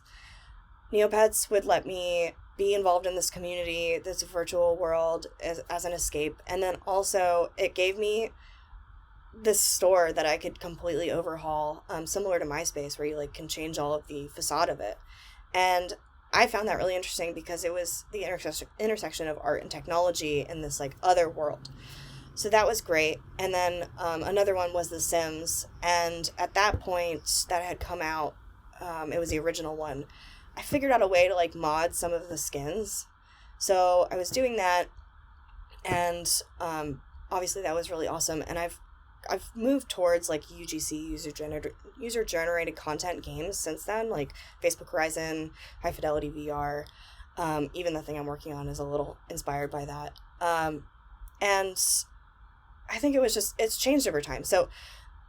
Neopets would let me be involved in this community, this virtual world as an escape. And then also it gave me this store that I could completely overhaul, similar to MySpace, where you like can change all of the facade of it. And I found that really interesting because it was the intersection of art and technology in this like other world. So that was great. And then another one was The Sims. And at that point that had come out, it was the original one. I figured out a way to like mod some of the skins. So I was doing that, and obviously that was really awesome. And I've moved towards like UGC user generated content games since then, like Facebook Horizon, High Fidelity VR. Even the thing I'm working on is a little inspired by that. And I think it's changed over time. So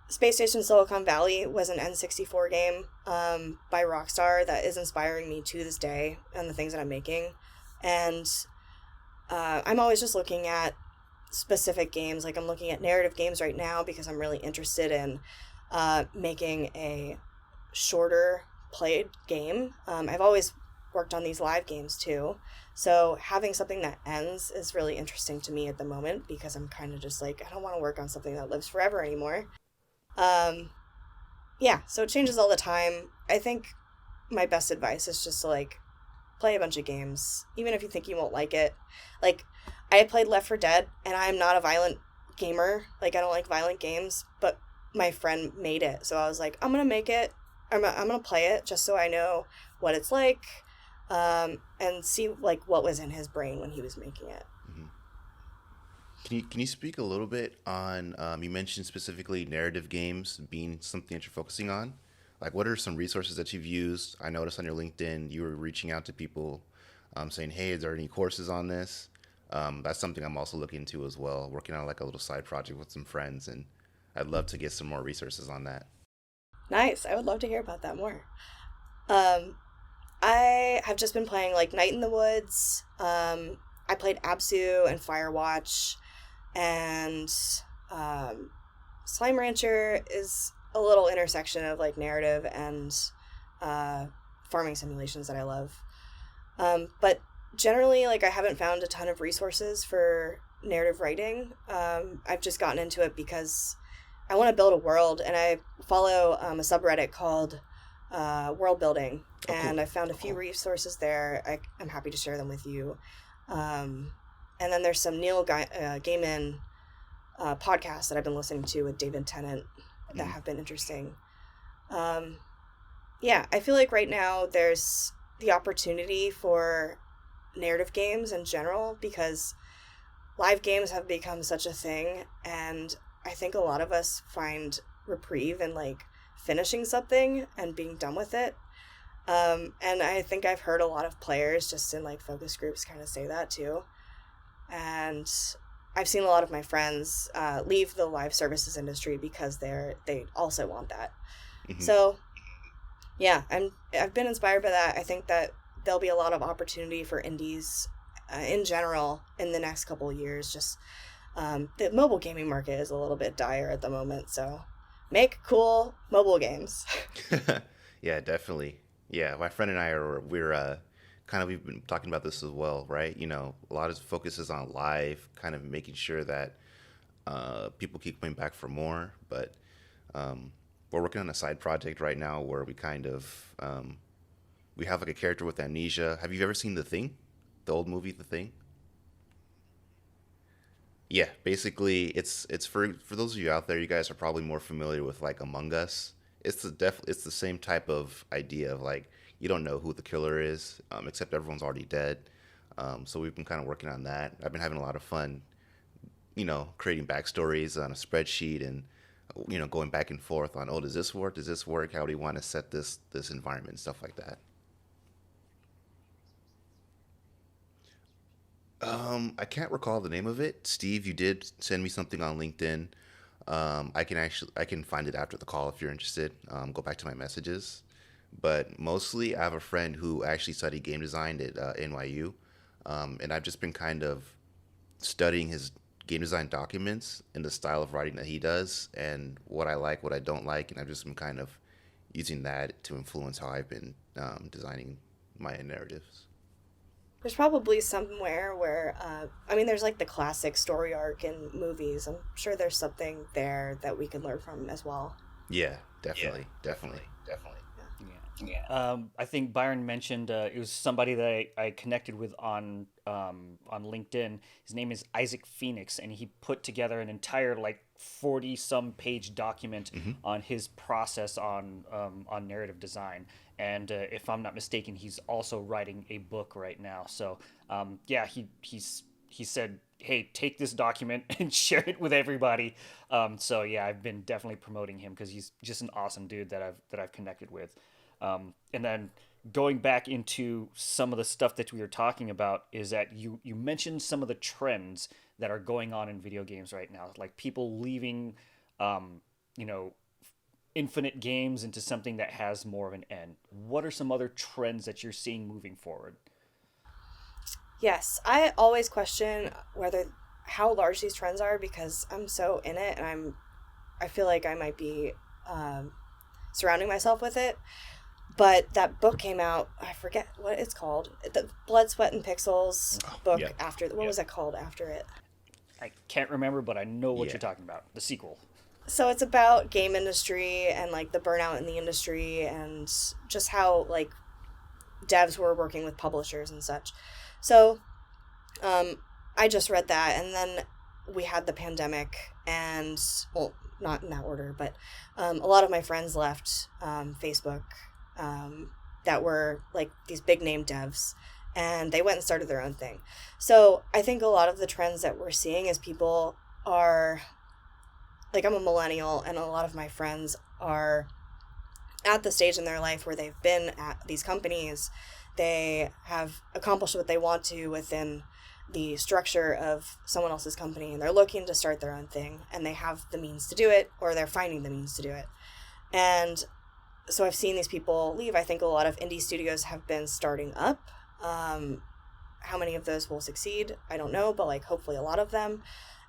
Space Station Silicon Valley was an N64 game by Rockstar that is inspiring me to this day and the things that I'm making. And I'm always just looking at specific games. Like I'm looking at narrative games right now because I'm really interested in making a shorter played game. I've always worked on these live games too. So having something that ends is really interesting to me at the moment because I'm kind of just like, I don't want to work on something that lives forever anymore. Um, yeah, so it changes all the time. I think my best advice is just to like play a bunch of games, even if you think you won't like it. Like I had played Left 4 Dead, and I'm not a violent gamer. Like I don't like violent games, but my friend made it, so I was like, I'm gonna make it. I'm gonna play it just so I know what it's like, and see like what was in his brain when he was making it. Mhm. Can you speak a little bit on you mentioned specifically narrative games being something that you're focusing on? Like, what are some resources that you've used? I noticed on your LinkedIn you were reaching out to people, saying, "Hey, is there any courses on this?" That's something I'm also looking into as well, working on like a little side project with some friends, and I'd love to get some more resources on that. Nice. I would love to hear about that more. Um, I have just been playing like Night in the Woods. I played Absu and Firewatch, and um, Slime Rancher is a little intersection of like narrative and uh, farming simulations that I love. But generally, like I haven't found a ton of resources for narrative writing. I've just gotten into it because I want to build a world, and I follow a subreddit called World Building, Oh, cool. and I found a few resources there. I'm happy to share them with you. Um, and then there's some Gaiman podcasts that I've been listening to with David Tennant that Mm. have been interesting. Um, yeah, I feel like right now there's the opportunity for narrative games in general because live games have become such a thing, and I think a lot of us find reprieve in like finishing something and being done with it. And I think I've heard a lot of players just in like focus groups kind of say that too. And I've seen a lot of my friends leave the live services industry because they also want that. Hmm. So yeah, I've been inspired by that. I think that there'll be a lot of opportunity for indies in general in the next couple of years. Just the mobile gaming market is a little bit dire at the moment, so make cool mobile games. Yeah, definitely. Yeah, my friend and I we're kind of we've been talking about this as well, right? You know, a lot of focus is on live, kind of making sure that people keep coming back for more. But um, we're working on a side project right now where we kind of we have like a character with amnesia. Have you ever seen The Thing, the old movie The Thing? Yeah, basically, it's for those of you out there. You guys are probably more familiar with like Among Us. It's the same type of idea of like you don't know who the killer is, except everyone's already dead. So we've been kind of working on that. I've been having a lot of fun, creating backstories on a spreadsheet and going back and forth on, oh, does this work? Does this work? How do you want to set this environment? Stuff like that. I can't recall the name of it. Steve, you did send me something on LinkedIn. I can find it after the call if you're interested. Go back to my messages. But mostly, I have a friend who actually studied game design at NYU, and I've just been kind of studying his game design documents and the style of writing that he does, and what I like, what I don't like, and I've just been kind of using that to influence how I've been designing my narratives. There's probably somewhere where I mean, there's like the classic story arc in movies. I'm sure there's something there that we can learn from as well. Yeah, definitely, definitely, definitely. I think Byron mentioned it was somebody that I connected with on LinkedIn. His name is Isaac Phoenix, and he put together an entire like 40 some page document Hmm. on his process on narrative design. And if I'm not mistaken, he's also writing a book right now. So yeah, he said, "Hey, take this document and share it with everybody." So yeah, I've been definitely promoting him because he's just an awesome dude that I've connected with. And then going back into some of the stuff that we were talking about is that you mentioned some of the trends that are going on in video games right now, like people leaving, um, you know, infinite games into something that has more of an end. What are some other trends that you're seeing moving forward? Yes, I always question whether how large these trends are because I'm so in it, and I feel like I might be um, surrounding myself with it. But that book came out. I forget what it's called. The Blood, Sweat, and Pixels Oh, book yep, after. What was it called after it? I can't remember, but I know what yeah. you're talking about. The sequel. So it's about game industry and like the burnout in the industry and just how like devs were working with publishers and such. So um, I just read that, and then we had the pandemic, and well, not in that order, but a lot of my friends left Facebook um, that were like these big name devs, and they went and started their own thing. So I think a lot of the trends that we're seeing is people are like, I'm a millennial, and a lot of my friends are at the stage in their life where they've been at these companies. They have accomplished what they want to within the structure of someone else's company, and they're looking to start their own thing, and they have the means to do it, or they're finding the means to do it. And so I've seen these people leave. I think a lot of indie studios have been starting up. Um, how many of those will succeed? I don't know, but like hopefully a lot of them.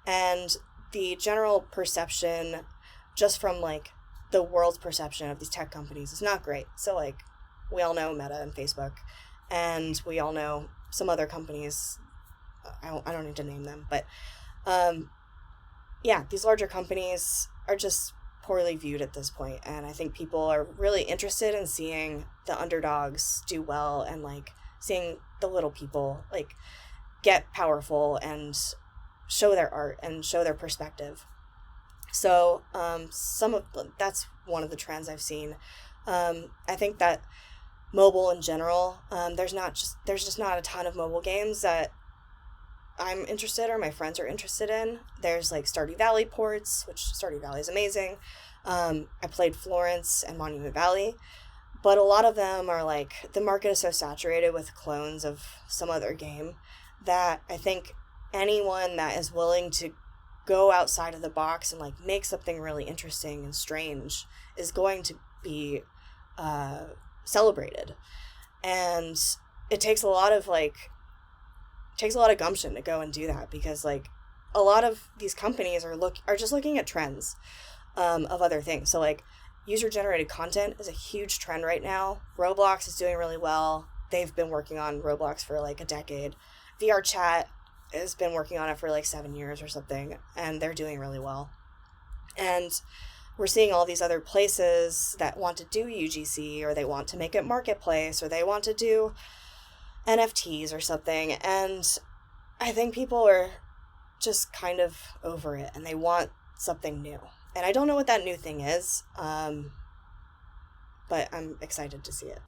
And the general perception, just from like the world's perception of these tech companies, is not great. So like we all know Meta and Facebook, and we all know some other companies. I don't need to name them, but um, yeah, these larger companies are just poorly viewed at this point, and I think people are really interested in seeing the underdogs do well, and like seeing the little people like get powerful and show their art and show their perspective. So some of that's one of the trends I've seen. I think that mobile in general, there's just not a ton of mobile games that I'm interested or my friends are interested in. There's like Stardew Valley ports, which Stardew Valley is amazing. I played Florence and Monument Valley, but a lot of them are like the market is so saturated with clones of some other game that I think anyone that is willing to go outside of the box and like make something really interesting and strange is going to be uh, celebrated. And it takes a lot of gumption to go and do that, because like a lot of these companies are just looking at trends of other things. So like user generated content is a huge trend right now. Roblox is doing really well. They've been working on Roblox for like a decade. VR chat has been working on it for like 7 years or something, and they're doing really well. And we're seeing all these other places that want to do UGC, or they want to make it marketplace, or they want to do NFTs or something. And I think people are just kind of over it and they want something new. And I don't know what that new thing is, but I'm excited to see it.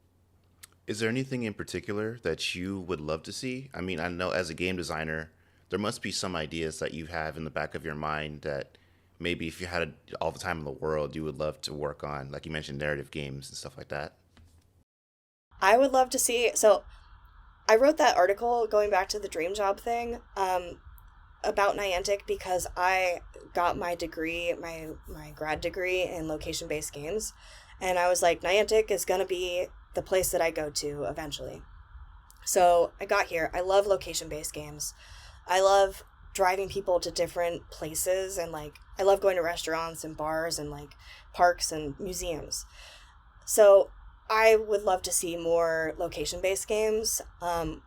Is there anything in particular that you would love to see? I mean, I know as a game designer, there must be some ideas that you have in the back of your mind that maybe if you had all the time in the world, you would love to work on. Like you mentioned, narrative games and stuff like that. I would love to see. So I wrote that article going back to the dream job thing about Niantic because I got my degree, my grad degree in location-based games. And I was like, Niantic is going to be the place that I go to eventually. So I got here. I love location-based games. I love driving people to different places, and like I love going to restaurants and bars and like parks and museums. So I would love to see more location-based games,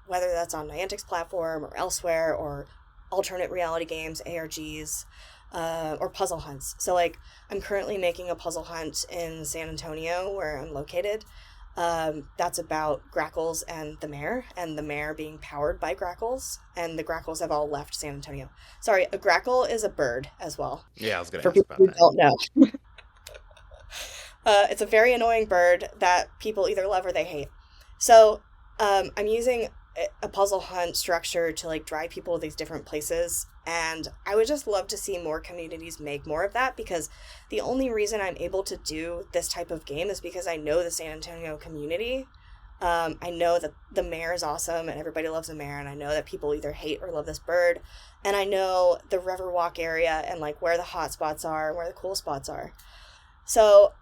whether that's on Niantic's platform or elsewhere, or alternate reality games, ARGs, or puzzle hunts. So like I'm currently making a puzzle hunt in San Antonio where I'm located. That's about grackles and the mayor being powered by grackles, and the grackles have all left San Antonio. Sorry, a grackle is a bird as well. Yeah, I was going to For ask people about who that. don't know. It's a very annoying bird that people either love or they hate. So I'm using a puzzle hunt structure to like drive people to these different places, and I would just love to see more communities make more of that, because the only reason I'm able to do this type of game is because I know the San Antonio community. I know that the mayor is awesome and everybody loves the mayor, and I know that people either hate or love this bird, and I know the Riverwalk area and like where the hot spots are and where the cool spots are. So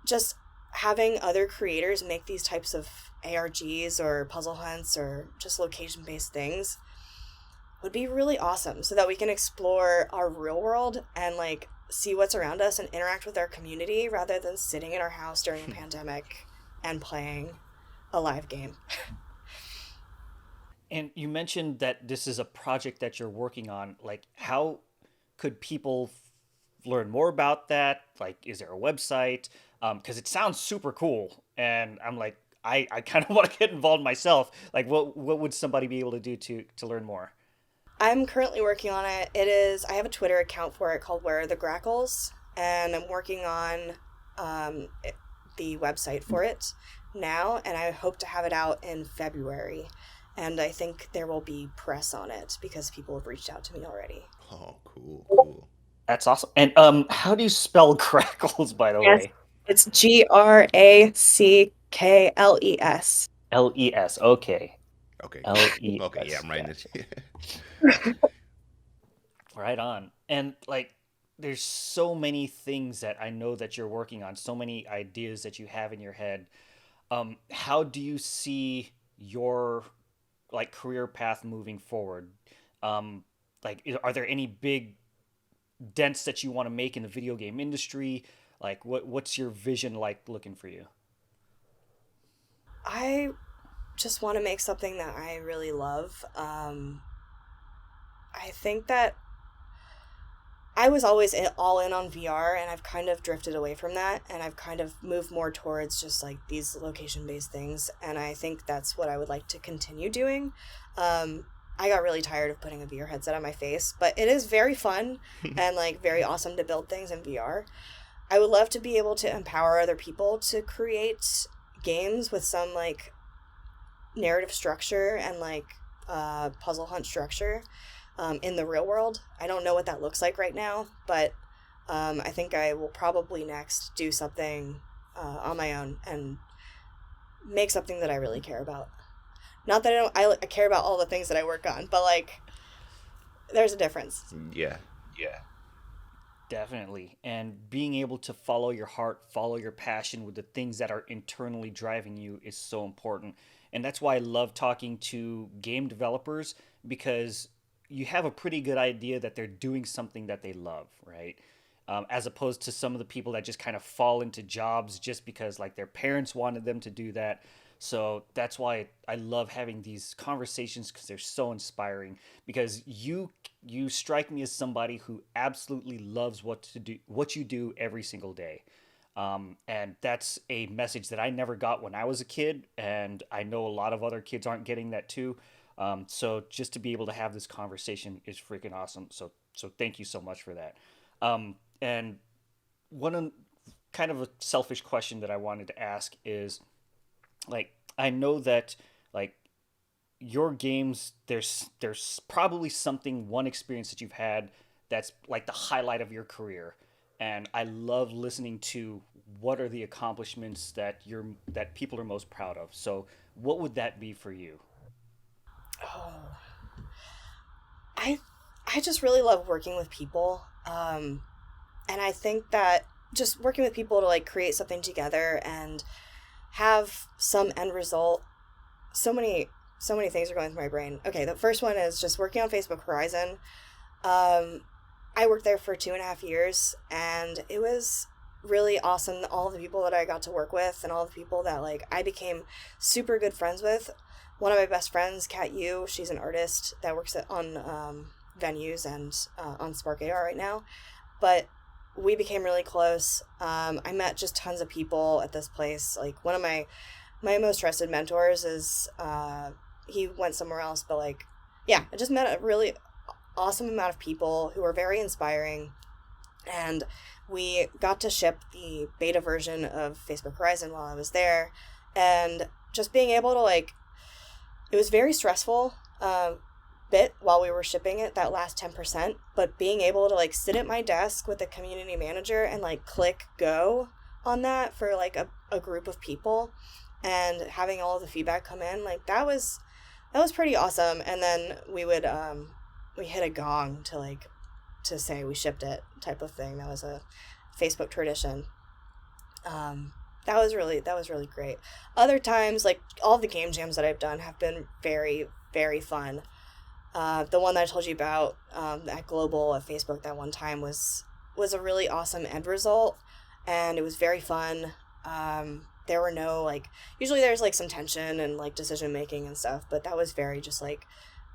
just having other creators make these types of ARGs or puzzle hunts or just location-based things would be really awesome, so that we can explore our real world and like see what's around us and interact with our community rather than sitting in our house during a pandemic and playing a live game. And you mentioned that this is a project that you're working on. Like, how could people learn more about that? Like, is there a website? Because it sounds super cool, and I'm like, I kind of want to get involved myself. Like, what would somebody be able to do to learn more? I'm currently working on it. I have a Twitter account for it called Where Are the Grackles, and I'm working on the website for it now, and I hope to have it out in February. And I think there will be press on it because people have reached out to me already. Oh, cool, cool. That's awesome. And how do you spell crackles, by the Yes, way? it's Grackles. Les. Okay. Okay, okay, yeah, Les. I'm writing Gotcha. it. Right on. And like, there's so many things that I know that you're working on, so many ideas that you have in your head. How do you see your like career path moving forward? Like, are there any big dents that you want to make in the video game industry? Like, what's your vision like looking for you? I just want to make something that I really love. I think that I was always all in on VR, and I've kind of drifted away from that, and I've kind of moved more towards just like these location based things, and I think that's what I would like to continue doing. I got really tired of putting a VR headset on my face, but it is very fun and like very awesome to build things in VR. I would love to be able to empower other people to create games with some like narrative structure and like puzzle hunt structure in the real world. I don't know what that looks like right now, but I think I will probably next do something on my own and make something that I really care about. Not that I care about all the things that I work on, but like there's a difference. Yeah. Yeah. Definitely. And being able to follow your heart, follow your passion with the things that are internally driving you is so important. And that's why I love talking to game developers, because you have a pretty good idea that they're doing something that they love, right? As opposed to some of the people that just kind of fall into jobs just because like their parents wanted them to do that. So that's why I love having these conversations, because they're so inspiring. Because you strike me as somebody who absolutely loves what you do every single day. And that's a message that I never got when I was a kid, and I know a lot of other kids aren't getting that too. So just to be able to have this conversation is freaking awesome. So thank you so much for that. And one kind of a selfish question that I wanted to ask is, like, I know that like your games, there's probably one experience that you've had that's like the highlight of your career, and I love listening to what are the accomplishments that people are most proud of. So what would that be for you? Oh, I I just really love working with people. And I think that just working with people to like create something together and have some end result. So many things are going through my brain. Okay, the first one is just working on Facebook Horizon. Um, I worked there for 2.5 years, and it was really awesome. All the people that I got to work with, and all the people that like I became super good friends with. One of my best friends, Kat Yu, she's an artist that works on venues and on Spark AR right now. But we became really close. I met just tons of people at this place. Like one of my most trusted mentors is he went somewhere else, but like yeah, I just met a really awesome amount of people who were very inspiring, and we got to ship the beta version of Facebook Horizon while I was there, and just being able to like, it was very stressful bit while we were shipping it, that last 10%, but being able to like sit at my desk with the community manager and like click go on that for like a group of people, and having all of the feedback come in, like that was pretty awesome. And then we hit a gong to say we shipped it, type of thing. That was a Facebook tradition. That was really great. Other times, like all the game jams that I've done have been very, very fun. The one that I told you about at Global at Facebook that one time was a really awesome end result, and it was very fun. There were no like, usually there's like some tension and like decision making and stuff, but that was very just like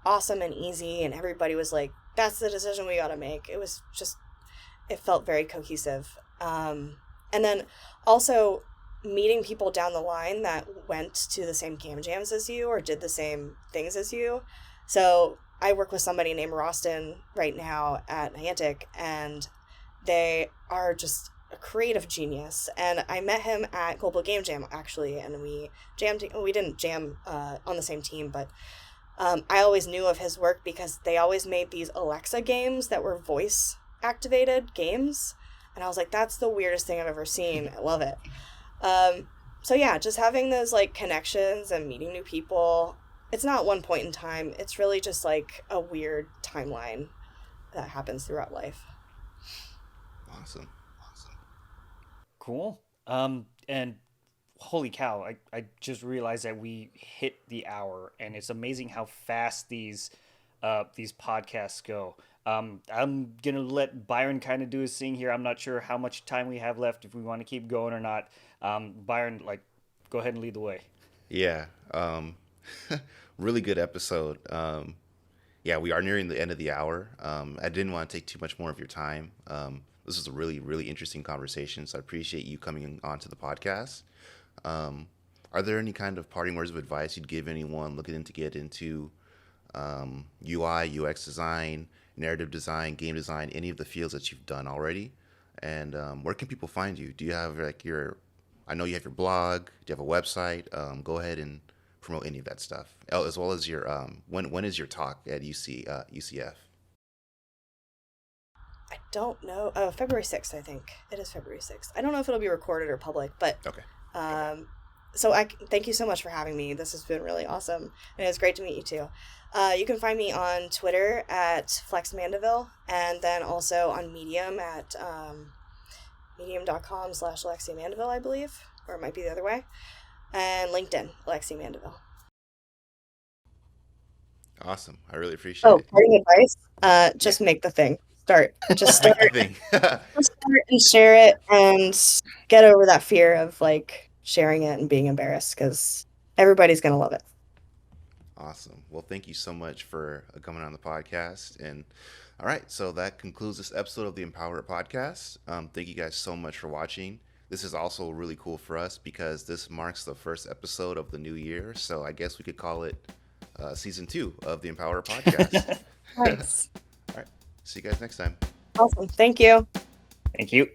awesome and easy, and everybody was like, that's the decision we gotta make. It was just, it felt very cohesive. And then also meeting people down the line that went to the same game jams as you or did the same things as you. So I work with somebody named Roston right now at Niantic, and they are just a creative genius. And I met him at Global Game Jam actually, and we jammed. We didn't jam on the same team, but I always knew of his work because they always made these Alexia games that were voice activated games, and I was like, that's the weirdest thing I've ever seen. I love it. So yeah, just having those like connections and meeting new people. It's not one point in time. It's really just like a weird timeline that happens throughout life. Awesome. Cool. And holy cow, I just realized that we hit the hour, and it's amazing how fast these podcasts go. I'm gonna let Byron kind of do his thing here. I'm not sure how much time we have left, if we want to keep going or not. Byron, like, go ahead and lead the way. Yeah. Really good episode. Yeah, we are nearing the end of the hour. I didn't want to take too much more of your time. This was a really, really interesting conversation, so I appreciate you coming onto the podcast. Are there any kind of parting words of advice you'd give anyone looking to get into UI, UX design, narrative design, game design, any of the fields that you've done already? And where can people find you? Do you have like I know you have your blog. Do you have a website? Go ahead and promote any of that stuff, as well as your when is your talk at UCF? I don't know. Oh, February 6th, I think. It is February 6th. I don't know if it'll be recorded or public, but Okay. so thank you so much for having me. This has been really awesome, and it's great to meet you too. You can find me on Twitter at FlexMandeville, and then also on Medium at medium.com/Alexia Mandeville, I believe, or it might be the other way, and LinkedIn, Alexia Mandeville. Awesome. I really appreciate Oh, it. parting advice: just make the thing. Just start, Thing. just start and share it, and get over that fear of like sharing it and being embarrassed, because everybody's gonna love it. Awesome. Well, thank you so much for coming on the podcast. And all right, so that concludes this episode of the EmpowerUp podcast. Thank you guys so much for watching. This is also really cool for us because this marks the first episode of the new year. So I guess we could call it season 2 of the EmpowerUp podcast. Nice. All right. See you guys next time. Awesome. Thank you. Thank you.